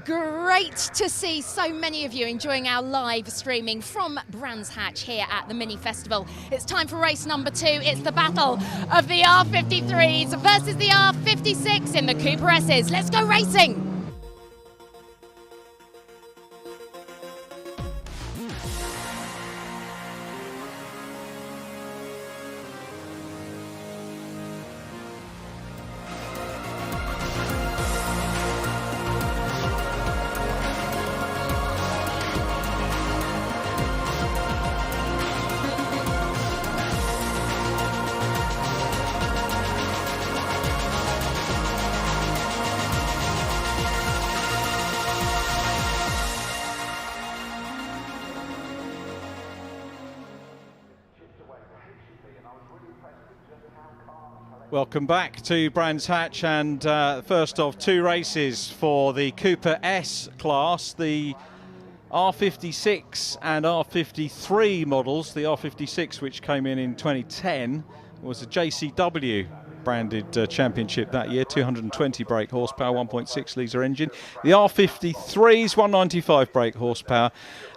Great to see so many of you enjoying our live streaming from Brands Hatch here at the Mini Festival. It's time for race number 2. It's the battle of the R53s versus the R56 in the Cooper S's. Let's go racing! Welcome back to Brands Hatch, and first of 2 races for the Cooper S class, the R56 and R53 models. The R56, which came in 2010, was a JCW branded championship that year, 220 brake horsepower, 1.6 litre engine. The R53's 195 brake horsepower,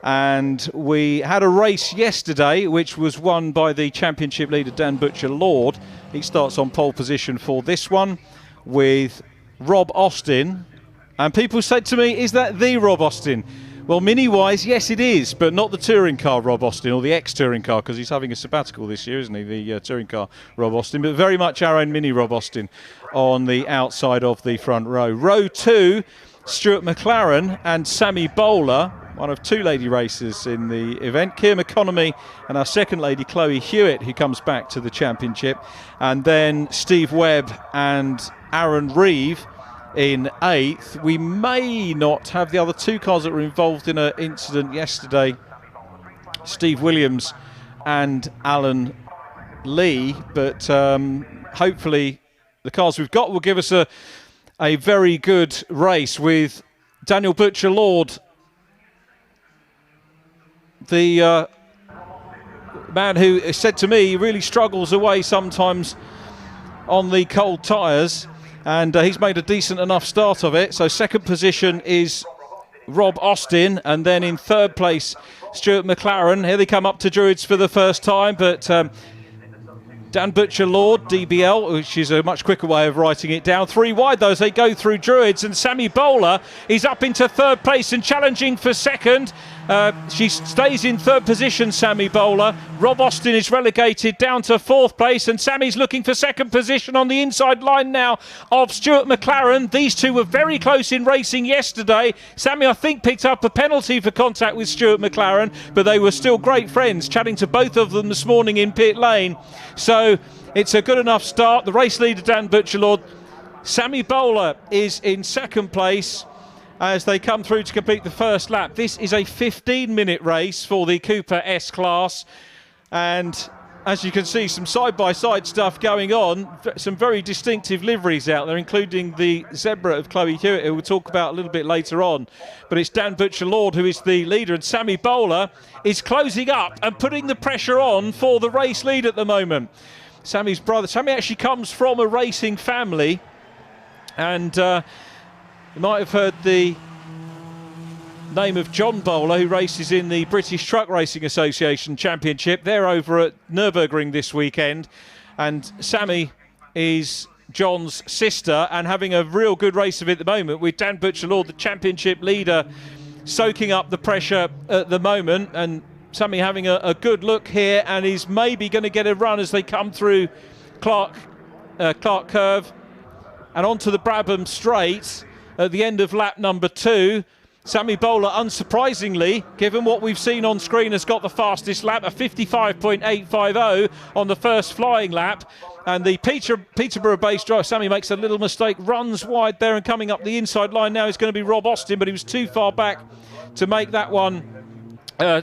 and we had a race yesterday which was won by the championship leader Dan Butcher-Lord. He starts on pole position for this one with Rob Austin, and people said to me, is that the Rob Austin? Well, mini-wise, yes it is, but not the touring car Rob Austin, or the ex-touring car, because he's having a sabbatical this year, isn't he, the touring car Rob Austin, but very much our own mini Rob Austin on the outside of the front row. Row 2, Stuart McLaren and Sammy Bowler, one of 2 lady racers in the event. Kim Economy and our second lady, Chloe Hewitt, who comes back to the championship. And then Steve Webb and Aaron Reeve in 8th. We may not have the other 2 cars that were involved in an incident yesterday, Steve Williams and Alan Lee, but hopefully the cars we've got will give us a very good race with Daniel Butcher-Lord, the man who said to me he really struggles away sometimes on the cold tyres, and he's made a decent enough start of it. So second position is Rob Austin, and then in 3rd place Stuart McLaren. Here they come up to Druids for the first time, but Dan Butcher-Lord, DBL, which is a much quicker way of writing it down. 3 wide though as they go through Druids, and Sammy Bowler is up into 3rd place and challenging for 2nd. She stays in 3rd position, Sammy Bowler. Rob Austin is relegated down to 4th place, and Sammy's looking for 2nd position on the inside line now of Stuart McLaren. These 2 were very close in racing yesterday. Sammy, I think, picked up a penalty for contact with Stuart McLaren, but they were still great friends, chatting to both of them this morning in pit lane. So it's a good enough start. The race leader, Dan Butcher-Lord. Sammy Bowler is in 2nd place as they come through to complete the first lap. This is a 15-minute race for the Cooper S class, and as you can see, some side-by-side stuff going on. Some very distinctive liveries out there, including the Zebra of Chloe Hewitt, who we'll talk about a little bit later on. But it's Dan Butcher-Lord who is the leader, and Sammy Bowler is closing up and putting the pressure on for the race lead at the moment. Sammy's brother, Sammy actually comes from a racing family, and you might have heard the name of John Bowler, who races in the British Truck Racing Association Championship. They're over at Nürburgring this weekend, and Sammy is John's sister and having a real good race of it at the moment, with Dan Butcher-Lord, the championship leader, soaking up the pressure at the moment, and Sammy having a good look here, and is maybe going to get a run as they come through Clark Curve and onto the Brabham Straight at the end of lap number 2. Sammy Bowler, unsurprisingly, given what we've seen on screen, has got the fastest lap, a 55.850 on the first flying lap. And the Peterborough-based driver, Sammy makes a little mistake, runs wide there, and coming up the inside line now is going to be Rob Austin, but he was too far back to make that one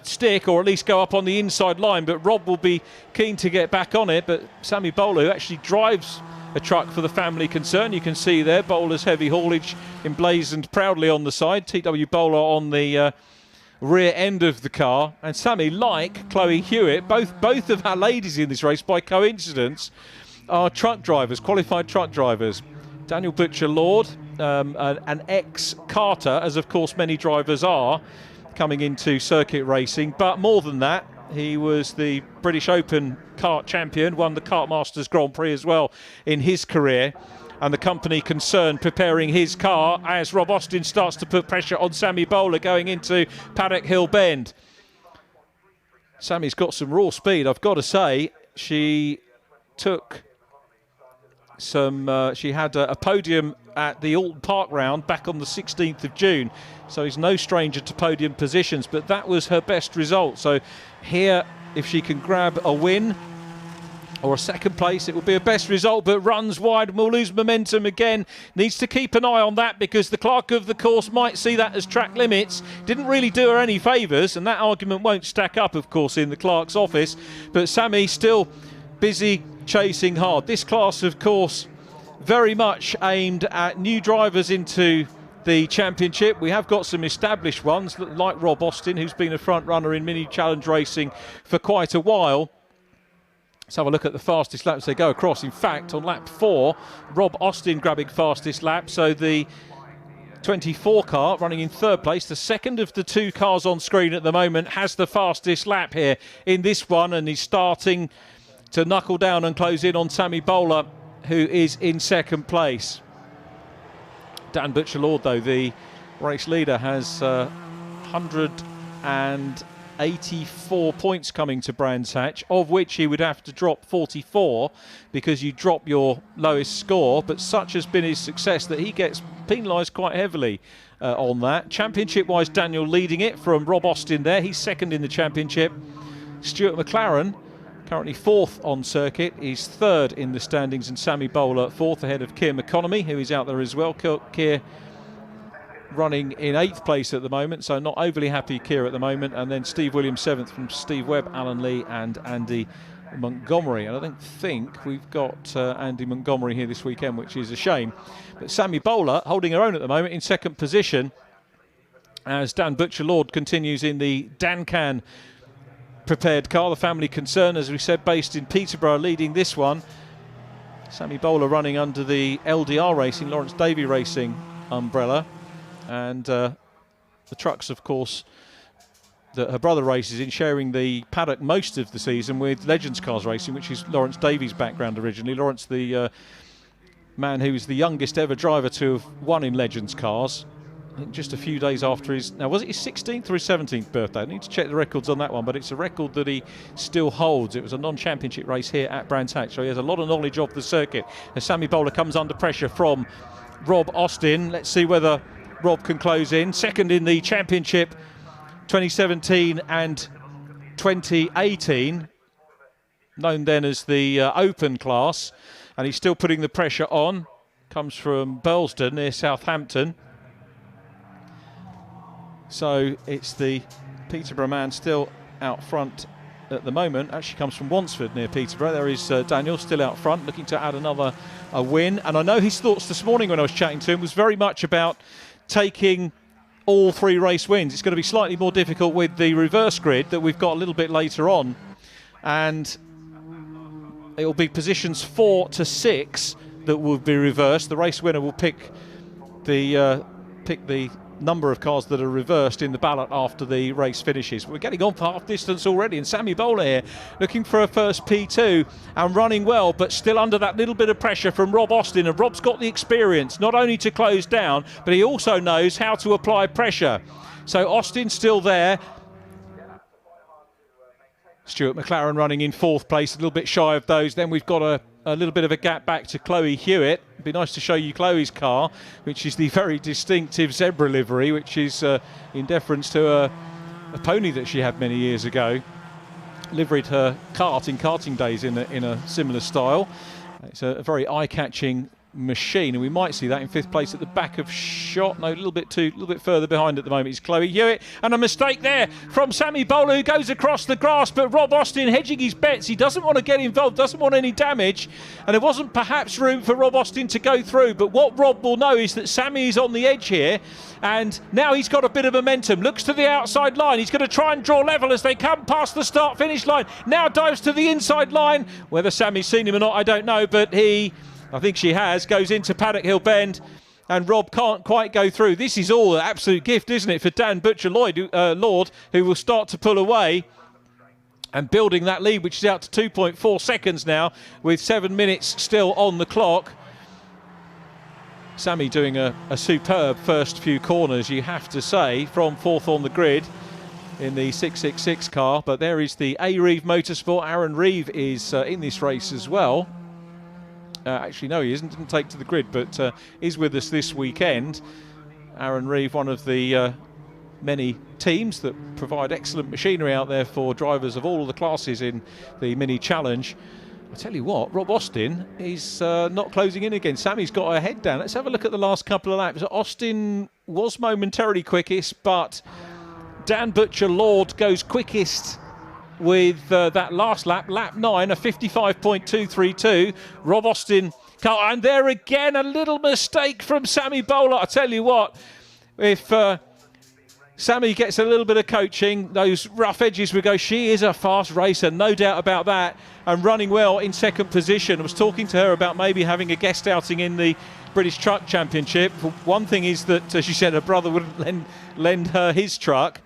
stick, or at least go up on the inside line. But Rob will be keen to get back on it. But Sammy Bowler, who actually drives a truck for the family concern, you can see there Bowler's heavy haulage emblazoned proudly on the side, TW Bowler on the rear end of the car. And Sammy, like Chloe Hewitt, both of our ladies in this race by coincidence are truck drivers, qualified truck drivers. Daniel Butcher-Lord an ex-karter, as of course many drivers are coming into circuit racing, but more than that, he was the British Open kart champion, won the Kart Masters Grand Prix as well in his career, and the company concerned preparing his car as Rob Austin starts to put pressure on Sammy Bowler going into Paddock Hill Bend. Sammy's got some raw speed, I've got to say. She took she had a podium at the Alton Park round back on the 16th of June, so he's no stranger to podium positions, but that was her best result. So here, if she can grab a win or a second place, it will be a best result, but runs wide and will lose momentum again. Needs to keep an eye on that, because the clerk of the course might see that as track limits. Didn't really do her any favours, and that argument won't stack up, of course, in the clerk's office. But Sammy still busy chasing hard. This class, of course, very much aimed at new drivers into the championship. We have got some established ones, like Rob Austin, who's been a front runner in mini challenge racing for quite a while. Let's have a look at the fastest laps they go across. In fact, on lap 4, Rob Austin grabbing fastest lap. So the 24 car running in third place, the second of the two cars on screen at the moment, has the fastest lap here in this one, and he's starting to knuckle down and close in on Sammy Bowler, who is in second place. Dan Butcher-Lord, though, the race leader, has 184 points coming to Brands Hatch, of which he would have to drop 44 because you drop your lowest score, but such has been his success that he gets penalised quite heavily on that. Championship-wise, Daniel leading it from Rob Austin there. He's second in the championship. Stuart McLaren, currently fourth on circuit, is third in the standings, and Sammy Bowler fourth ahead of Keir McConomy, who is out there as well. Keir running in 8th place at the moment, so not overly happy Keir at the moment. And then Steve Williams 7th from Steve Webb, Alan Lee and Andy Montgomery. And I don't think we've got Andy Montgomery here this weekend, which is a shame. But Sammy Bowler holding her own at the moment in second position, as Dan Butcher-Lord continues in the Dan-Can prepared car, the family concern, as we said, based in Peterborough, leading this one. Sammy Bowler running under the LDR Racing, Lawrence Davey Racing umbrella, and the trucks, of course, that her brother races in, sharing the paddock most of the season with Legends Cars Racing, which is Lawrence Davies' background originally. Lawrence, the man who was the youngest ever driver to have won in Legends Cars, I think just a few days after his, now was it his 16th or his 17th birthday? I need to check the records on that one, but it's a record that he still holds. It was a non-championship race here at Brands Hatch, so he has a lot of knowledge of the circuit. As Sammy Bowler comes under pressure from Rob Austin, let's see whether Rob can close in. Second in the championship 2017 and 2018, known then as the Open class, and he's still putting the pressure on. Comes from Burlesdon near Southampton. So it's the Peterborough man still out front at the moment. Actually comes from Wansford near Peterborough. There is Daniel still out front, looking to add another win. And I know his thoughts this morning when I was chatting to him was very much about taking all 3 race wins. It's going to be slightly more difficult with the reverse grid that we've got a little bit later on. And it will be positions 4 to 6 that will be reversed. The race winner will pick the number of cars that are reversed in the ballot after the race finishes. We're getting on for half distance already, and Sammy Bowler here looking for a first P2 and running well, but still under that little bit of pressure from Rob Austin. And Rob's got the experience not only to close down, but he also knows how to apply pressure. So Austin's still there. Stuart McLaren running in 4th place, a little bit shy of those. Then we've got a little bit of a gap back to Chloe Hewitt. It'd be nice to show you Chloe's car, which is the very distinctive zebra livery, which is in deference to a pony that she had many years ago. Liveried her kart in karting days in a similar style. It's a very eye-catching machine, and we might see that in 5th place at the back of shot. No, a little bit further behind at the moment is Chloe Hewitt, and a mistake there from Sammy Bowler, who goes across the grass. But Rob Austin hedging his bets. He doesn't want to get involved, doesn't want any damage, and there wasn't perhaps room for Rob Austin to go through. But what Rob will know is that Sammy is on the edge here, and now he's got a bit of momentum. Looks to the outside line. He's going to try and draw level as they come past the start-finish line. Now dives to the inside line. Whether Sammy's seen him or not, I don't know, but I think she has. Goes into Paddock Hill Bend and Rob can't quite go through. This is all an absolute gift, isn't it, for Dan Butcher-Lord, who will start to pull away and building that lead, which is out to 2.4 seconds now, with 7 minutes still on the clock. Sammy doing a superb first few corners, you have to say, from fourth on the grid in the 666 car. But there is the A-Reeve Motorsport. Aaron Reeve is in this race as well. Actually, no, he isn't. Didn't take to the grid, but is with us this weekend. Aaron Reeve, one of the many teams that provide excellent machinery out there for drivers of all the classes in the Mini Challenge. I tell you what, Rob Austin is not closing in again. Sammy's got her head down. Let's have a look at the last couple of laps. Austin was momentarily quickest, but Dan Butcher-Lord goes quickest with that last lap, lap 9, a 55.232. Rob Austin, and there again, a little mistake from Sammy Bowler. I tell you what, if Sammy gets a little bit of coaching, those rough edges will go. She is a fast racer, no doubt about that, and running well in second position. I was talking to her about maybe having a guest outing in the British Truck Championship. One thing is that she said her brother wouldn't lend her his truck.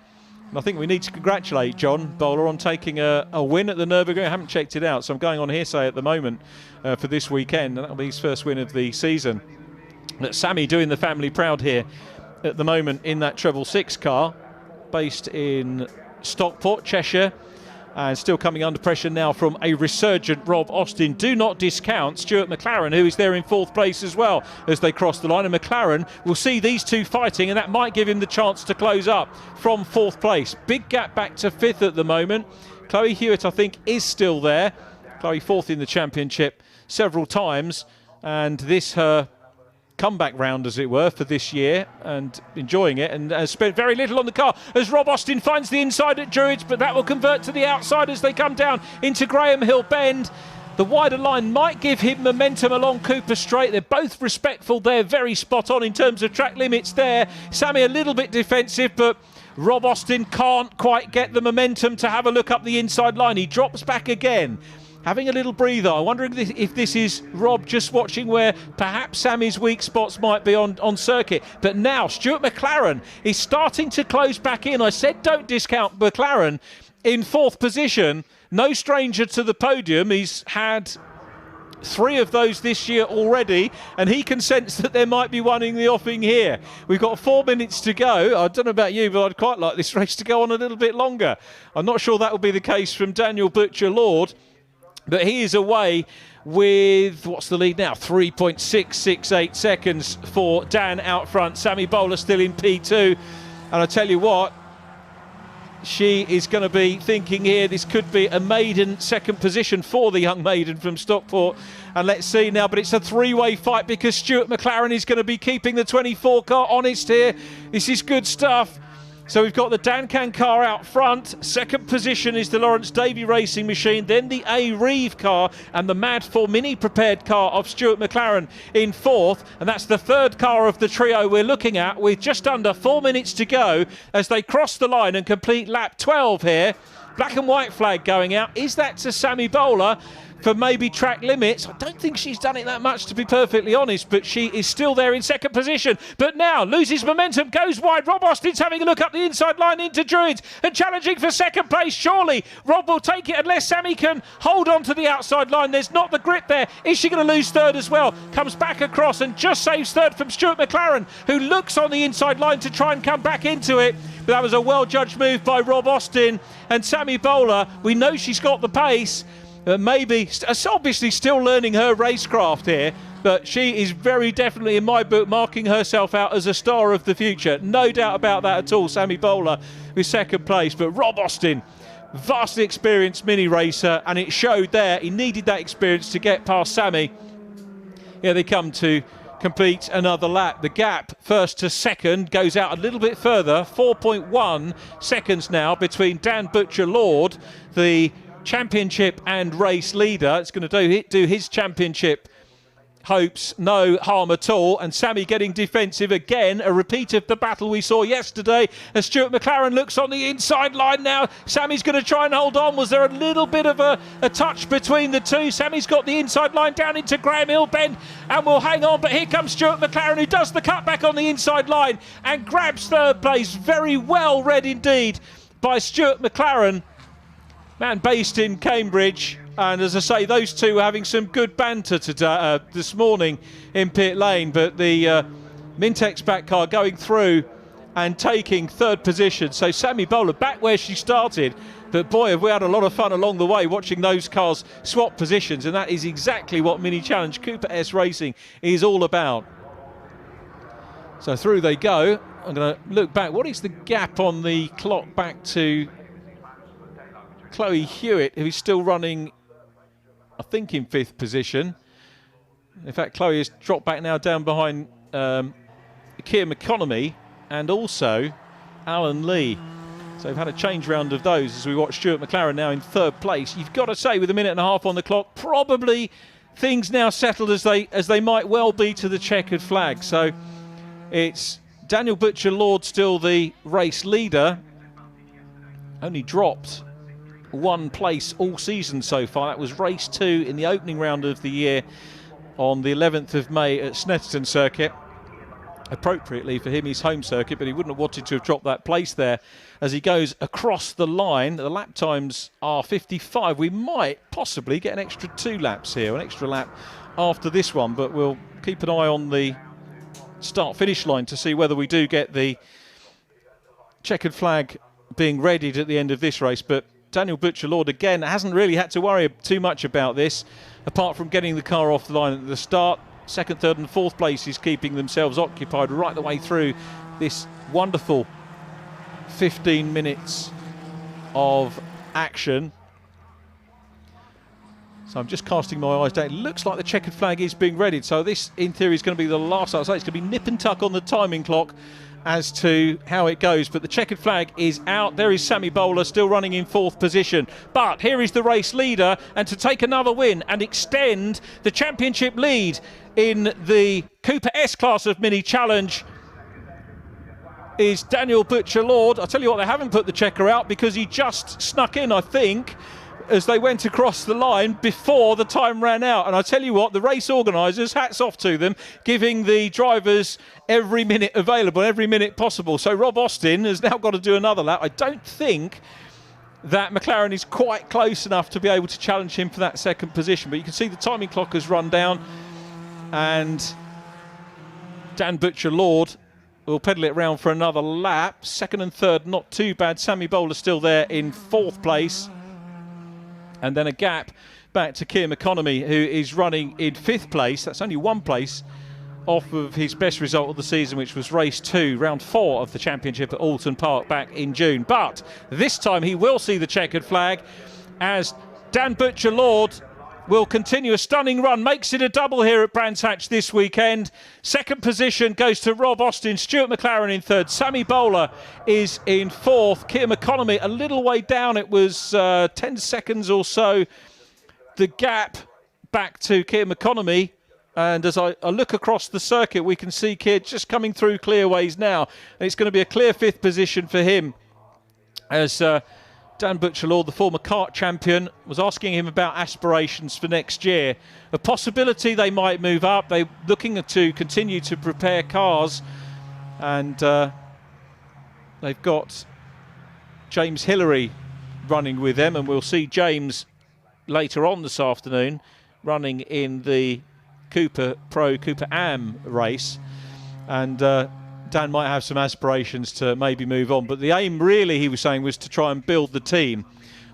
And I think we need to congratulate John Bowler on taking a win at the Nürburgring. I haven't checked it out, so I'm going on hearsay at the moment for this weekend, and that'll be his first win of the season. But Sammy doing the family proud here at the moment in that treble 6 car, based in Stockport, Cheshire, and still coming under pressure now from a resurgent Rob Austin. Do not discount Stuart McLaren, who is there in 4th place as well as they cross the line, and McLaren will see these two fighting, and that might give him the chance to close up from 4th place. Big gap back to 5th at the moment. Chloe Hewitt, I think, is still there. Chloe 4th in the championship several times, and this her comeback round, as it were, for this year, and enjoying it, and has spent very little on the car as Rob Austin finds the inside at Druids, but that will convert to the outside as they come down into Graham Hill Bend. The wider line might give him momentum along Cooper Straight. They're both respectful. They're very spot on in terms of track limits there. Sammy a little bit defensive, but Rob Austin can't quite get the momentum to have a look up the inside line. He drops back again, having a little breather. I'm wondering if this is Rob just watching where perhaps Sammy's weak spots might be on circuit. But now Stuart McLaren is starting to close back in. I said don't discount McLaren in 4th position. No stranger to the podium. He's had 3 of those this year already, and he can sense that there might be one in the offing here. We've got 4 minutes to go. I don't know about you, but I'd quite like this race to go on a little bit longer. I'm not sure that will be the case from Daniel Butcher-Lord. But he is away with, what's the lead now? 3.668 seconds for Dan out front. Sammy Bowler still in P2. And I tell you what, she is going to be thinking here this could be a maiden second position for the young maiden from Stockport. And let's see now, but it's a 3-way fight because Stuart McLaren is going to be keeping the 24 car honest here. This is good stuff. So we've got the Dancan car out front. Second position is the Lawrence Davey Racing Machine. Then the A-Reeve car and the Mad 4 Mini prepared car of Stuart McLaren in 4th. And that's the 3rd car of the trio we're looking at with just under 4 minutes to go as they cross the line and complete lap 12 here. Black and white flag going out. Is that to Sammy Bowler for maybe track limits? I don't think she's done it that much, to be perfectly honest, but she is still there in second position. But now loses momentum, goes wide. Rob Austin's having a look up the inside line into Druids and challenging for second place. Surely Rob will take it unless Sammy can hold on to the outside line. There's not the grip there. Is she going to lose 3rd as well? Comes back across and just saves 3rd from Stuart McLaren, who looks on the inside line to try and come back into it. But that was a well-judged move by Rob Austin. And Sammy Bowler, we know she's got the pace, maybe obviously still learning her racecraft here, but she is very definitely, in my book, marking herself out as a star of the future. No doubt about that at all. Sammy Bowler with second place, but Rob Austin, vastly experienced mini racer, and it showed there. He needed that experience to get past Sammy. Here they come to complete another lap. The gap first to second goes out a little bit further, 4.1 seconds now between Dan Butcher-Lord, the championship and race leader. It's going to do his championship hopes no harm at all, and Sammy getting defensive again, a repeat of the battle we saw yesterday as Stuart McLaren looks on the inside line now. Sammy's going to try and hold on. Was there a little bit of a touch between the two? Sammy's got the inside line down into Graham Hillbend and will hang on, but here comes Stuart McLaren, who does the cutback on the inside line and grabs third place. Very well read indeed by Stuart McLaren, man based in Cambridge. And as I say, those two were having some good banter today, this morning in pit lane. But the Mintex back car going through and taking third position. So Sammy Bowler back where she started. But boy, have we had a lot of fun along the way watching those cars swap positions. And that is exactly what Mini Challenge Cooper S Racing is all about. So through they go. I'm going to look back. What is the gap on the clock back to Chloe Hewitt, who is still running, I think, in 5th position. In fact, Chloe has dropped back now down behind Keir McConomy and also Alan Lee. So we've had a change round of those as we watch Stuart McLaren now in 3rd place. You've got to say, with a minute and a half on the clock, probably things now settled as they might well be to the checkered flag. So it's Daniel Butcher-Lord still the race leader. Only dropped 1 place all season so far. That was race 2 in the opening round of the year on the 11th of May at Snetterton Circuit. Appropriately for him, his home circuit, but he wouldn't have wanted to have dropped that place there as he goes across the line. The lap times are 55. We might possibly get an extra 2 laps here, an extra lap after this one, but we'll keep an eye on the start-finish line to see whether we do get the checkered flag being readied at the end of this race. But Daniel Butcher-Lord, again, hasn't really had to worry too much about this, apart from getting the car off the line at the start. 2nd, 3rd and 4th places keeping themselves occupied right the way through this wonderful 15 minutes of action. So I'm just casting my eyes down. It looks like the checkered flag is being readied. So this, in theory, is going to be the last. I'd say it's going to be nip and tuck on the timing clock as to how it goes, but the checkered flag is out. There is Sammy Bowler still running in 4th position, but here is the race leader, and to take another win and extend the championship lead in the Cooper S class of Mini Challenge is Daniel Butcher-Lord. I'll tell you what, they haven't put the checker out because he just snuck in, I think, as they went across the line before the time ran out. And I tell you what, the race organisers, hats off to them, giving the drivers every minute available, every minute possible. So Rob Austin has now got to do another lap. I don't think that McLaren is quite close enough to be able to challenge him for that 2nd position. But you can see the timing clock has run down, and Dan Butcher-Lord will pedal it around for another lap. 2nd and 3rd, not too bad. Sammy Bowler still there in 4th place. And then a gap back to Keir McConomy, who is running in 5th place. That's only 1 place off of his best result of the season, which was race 2, round 4 of the championship at Alton Park back in June. But this time he will see the checkered flag as Dan Butcher-Lord will continue a stunning run, makes it a double here at Brands Hatch this weekend. 2nd position goes to Rob Austin, Stuart McLaren in 3rd, Sammy Bowler is in 4th, Keir McConomy a little way down. It was 10 seconds or so the gap back to Keir McConomy, and as I look across the circuit we can see Keir just coming through clearways now, and it's going to be a clear 5th position for him as Dan Butcher-Lord, the former kart champion, was asking him about aspirations for next year. A possibility they might move up. They're looking to continue to prepare cars, and they've got James Hillary running with them, and we'll see James later on this afternoon running in the Cooper Pro Cooper Am race, and Dan might have some aspirations to maybe move on, but the aim really, he was saying, was to try and build the team,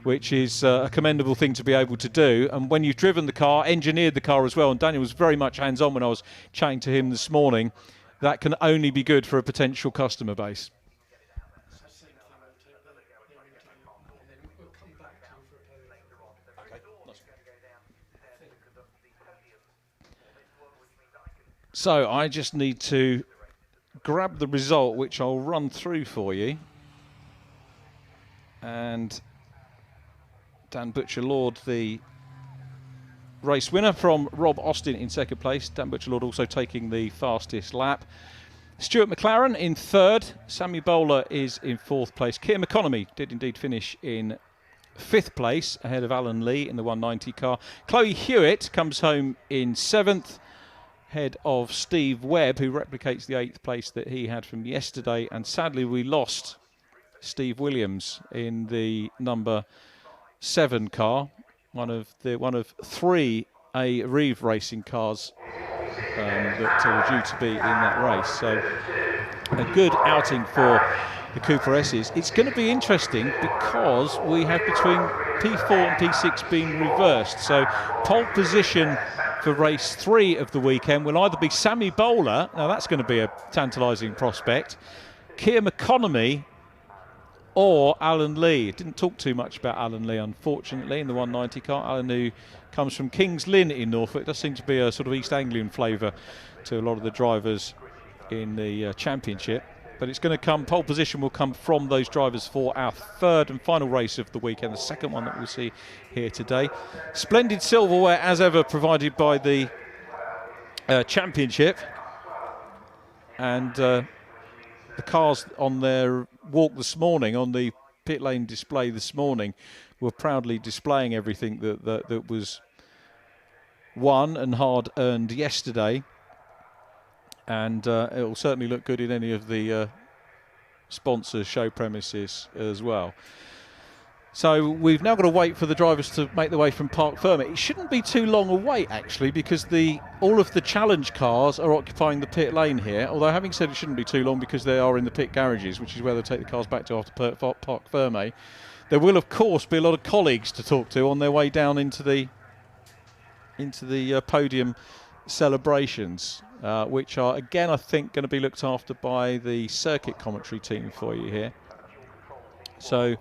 which is a commendable thing to be able to do. And when you've driven the car, engineered the car as well, and Daniel was very much hands-on when I was chatting to him this morning, that can only be good for a potential customer base. So I just need to grab the result, which I'll run through for you. And Dan Butcher-Lord, the race winner from Rob Austin in second place. Dan Butcherlord also taking the fastest lap. Stuart McLaren in third. Sammy Bowler is in fourth place. Kim Economy did indeed finish in fifth place ahead of Alan Lee in the 190 car. Chloe Hewitt comes home in seventh, ahead of Steve Webb, who replicates the eighth place that he had from yesterday. And sadly, we lost Steve Williams in the number 7 car, one of three Reeve Racing cars that were due to be in that race. So a good outing for the Cooper S's. It's going to be interesting because we have between P4 and P6 being reversed. So pole position for race 3 of the weekend will either be Sammy Bowler, now that's going to be a tantalising prospect, Kia McConomy, or Alan Lee. Didn't talk too much about Alan Lee, unfortunately, in the 190 car. Alan Lee comes from Kings Lynn in Norfolk. It does seem to be a sort of East Anglian flavour to a lot of the drivers in the championship. But it's going to come, pole position will come from those drivers for our third and final race of the weekend, the second one that we'll see here today. Splendid silverware, as ever, provided by the championship. And the cars on their walk this morning, on the pit lane display this morning, were proudly displaying everything that was won and hard earned yesterday. And it will certainly look good in any of the sponsors' show premises as well. So we've now got to wait for the drivers to make their way from Parc Ferme. It shouldn't be too long a wait, actually, because all of the challenge cars are occupying the pit lane here. Although, having said it shouldn't be too long because they are in the pit garages, which is where they'll take the cars back to after Parc Ferme. There will, of course, be a lot of colleagues to talk to on their way down into the podium celebrations, which are, again, I think, going to be looked after by the circuit commentary team for you here. So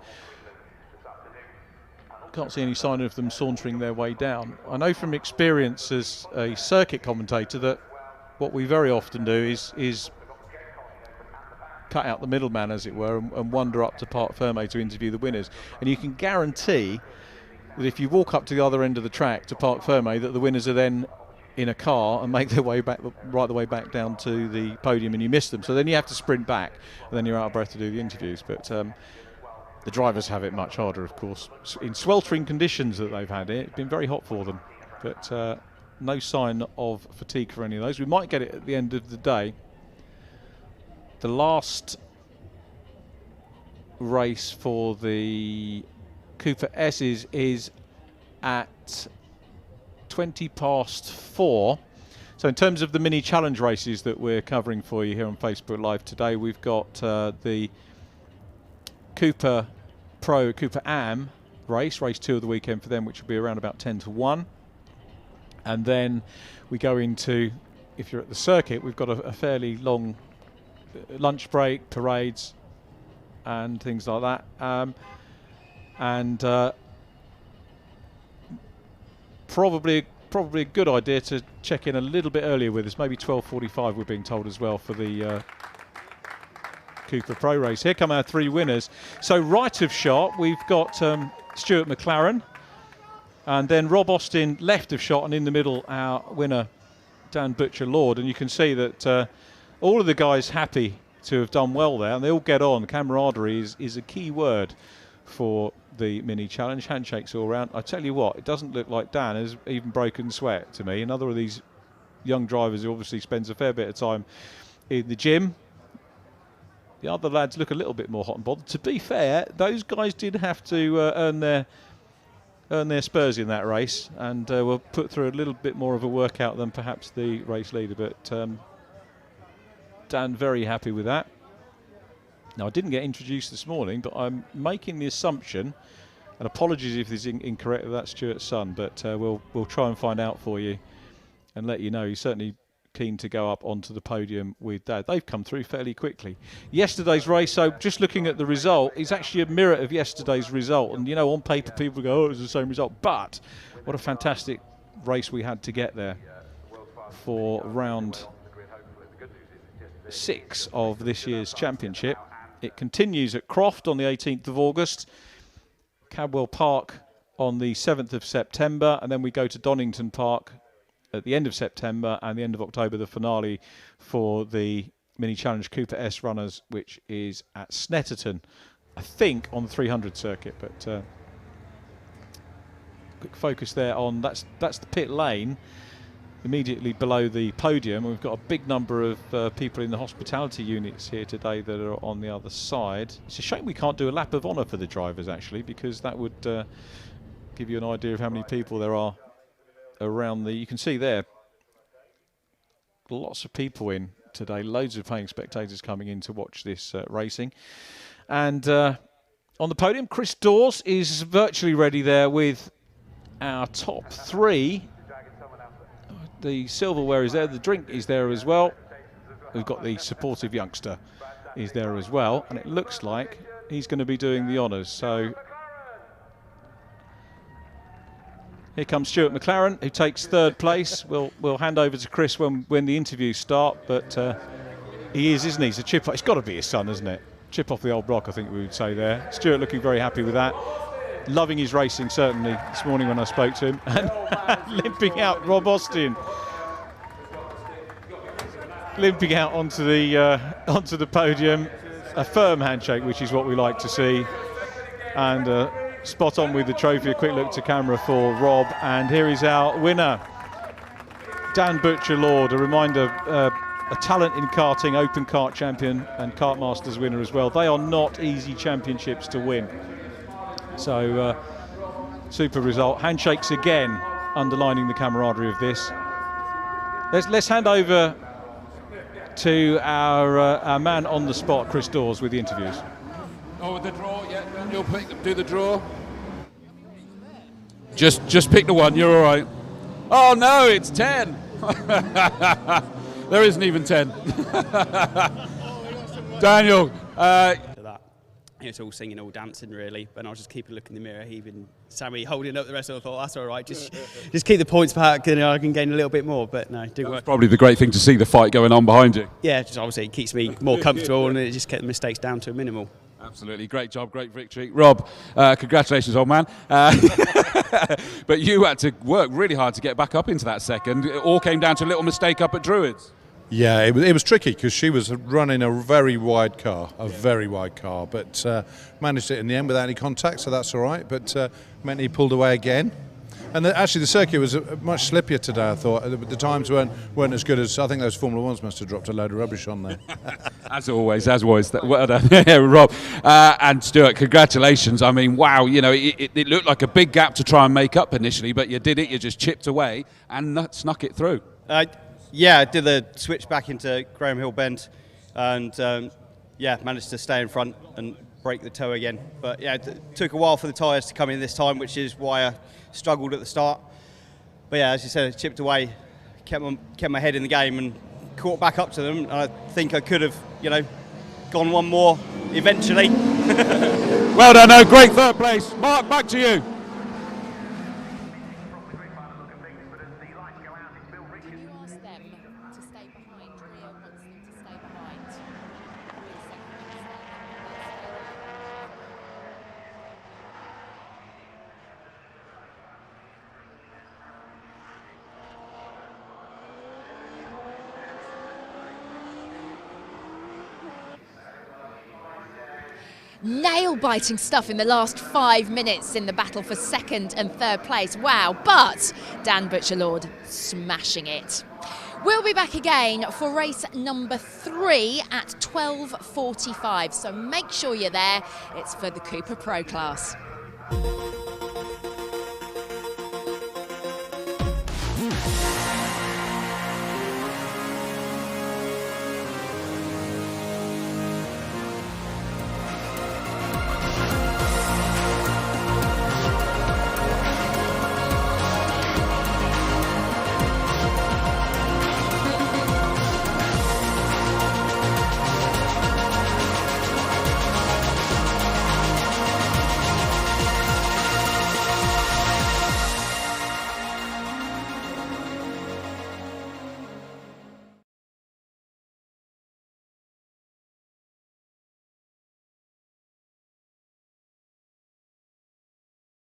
can't see any sign of them sauntering their way down. I know from experience as a circuit commentator that what we very often do is cut out the middleman, as it were, and wander up to Parc Ferme to interview the winners. And you can guarantee that if you walk up to the other end of the track to Parc Ferme, that the winners are then in a car and make their way back, right the way back down to the podium, and you miss them. So then you have to sprint back, and then you're out of breath to do the interviews. But the drivers have it much harder, of course, in sweltering conditions that they've had here. It's been very hot for them, but no sign of fatigue for any of those. We might get it at the end of the day. The last race for the Cooper S's is at 4:20. So in terms of the mini challenge races that we're covering for you here on Facebook Live today, we've got the Cooper Pro, Cooper Am race 2 of the weekend for them, which will be around about 10 to 1. And then we go into, if you're at the circuit, we've got a fairly long lunch break, parades and things like that. Probably a good idea to check in a little bit earlier with us, maybe 12:45 we're being told as well, for the Cooper Pro race. Here come our 3 winners. So right of shot, we've got Stuart McLaren, and then Rob Austin left of shot, and in the middle our winner Dan Butcherlord. And you can see that all of the guys happy to have done well there, and they all get on. Camaraderie is a key word for the mini challenge. Handshakes all around. I tell you what, it doesn't look like Dan has even broken sweat to me. Another of these young drivers who obviously spends a fair bit of time in the gym. The other lads look a little bit more hot and bothered. To be fair, those guys did have to earn their spurs in that race, and were put through a little bit more of a workout than perhaps the race leader. But Dan very happy with that. Now, I didn't get introduced this morning, but I'm making the assumption, and apologies if this is incorrect, that's Stuart's son, but we'll try and find out for you and let you know. He's certainly keen to go up onto the podium with Dad. They've come through fairly quickly. Yesterday's race, so just looking at the result, is actually a mirror of yesterday's result. And, you know, on paper people go, oh, it was the same result. But what a fantastic race we had to get there for round 6 of this year's championship. It continues at Croft on the 18th of August. Cadwell Park on the 7th of September, and then we go to Donington Park at the end of September, and the end of October, the finale for the Mini Challenge Cooper S runners, which is at Snetterton, I think on the 300 circuit. But quick focus there on that's the pit lane immediately below the podium. We've got a big number of people in the hospitality units here today that are on the other side. It's a shame we can't do a lap of honour for the drivers, actually, because that would give you an idea of how many people there are around the... You can see there, lots of people in today, loads of paying spectators coming in to watch this racing. And on the podium, Chris Dawes is virtually ready there with our top three. The silverware is there, the drink is there as well. We've got the supportive youngster is there as well, and it looks like he's going to be doing the honours. So here comes Stuart McLaren, who takes third place. We'll hand over to Chris when the interviews start, but he is, isn't he? He's a chip. It's got to be his son, isn't it? Chip off the old block, I think we would say there. Stuart looking very happy with that. Loving his racing, certainly, this morning when I spoke to him. And limping out, Rob Austin. Limping out onto the podium. A firm handshake, which is what we like to see. And spot on with the trophy. A quick look to camera for Rob. And here is our winner, Dan Butcher-Lord. A reminder, a talent in karting, open kart champion and kart masters winner as well. They are not easy championships to win. So super result. Handshakes again, underlining the camaraderie of this. Let's hand over to our man on the spot, Chris Dawes, with the interviews. Oh, the draw, yeah. You'll do the draw. Just pick the one. You're all right. Oh no, it's 10. There isn't even 10. Daniel. It's all singing, all dancing, really. But I was just keeping a look in the mirror. Even Sammy holding up the rest of it, I thought, that's all right. Just keep the points back, and I can gain a little bit more. But no, it didn't work. Probably the great thing to see the fight going on behind you. Yeah, just obviously it keeps me more comfortable, and it just kept the mistakes down to a minimal. Absolutely, great job, great victory. Rob, congratulations, old man. But you had to work really hard to get back up into that second. It all came down to a little mistake up at Druids. Yeah, it was tricky because she was running a very wide car, but managed it in the end without any contact, so that's all right. But meant he pulled away again. And actually the circuit was much slippier today, I thought. The times weren't as good as, I think those Formula Ones must have dropped a load of rubbish on there. As always. Well done, yeah, Rob. And Stuart, congratulations. I mean, wow, you know, it looked like a big gap to try and make up initially, but you did it, you just chipped away and snuck it through. Yeah, I did the switch back into Graham Hill Bend, and managed to stay in front and break the toe again. But yeah, it took a while for the tyres to come in this time, which is why I struggled at the start. But yeah, as you said, I chipped away, kept my head in the game, and caught back up to them. And I think I could have, gone one more eventually. Well done, no, great third place. Mark, back to you. Nail-biting stuff in the last 5 minutes in the battle for second and third place. Wow, but Dan Butcher-Lord smashing it. We'll be back again for race number 3 at 12:45, so make sure you're there. It's for the Cooper Pro class.